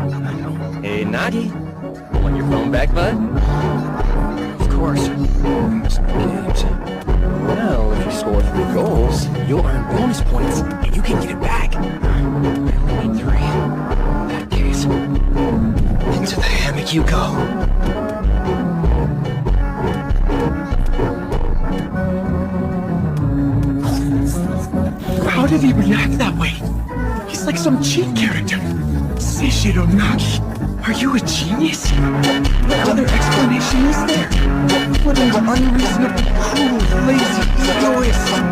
Hey, Nagi. Want your phone back, bud? Of course. Missing the games. Well, if you score 3 goals, You'll earn bonus points, and you can get it back. I only need 3. In that case, into the hammock you go. How did he react that way? He's like some cheat character. Seishiro Nagi, are you a genius? What other explanation is there? What an unreasonable, cruel, lazy, egoist,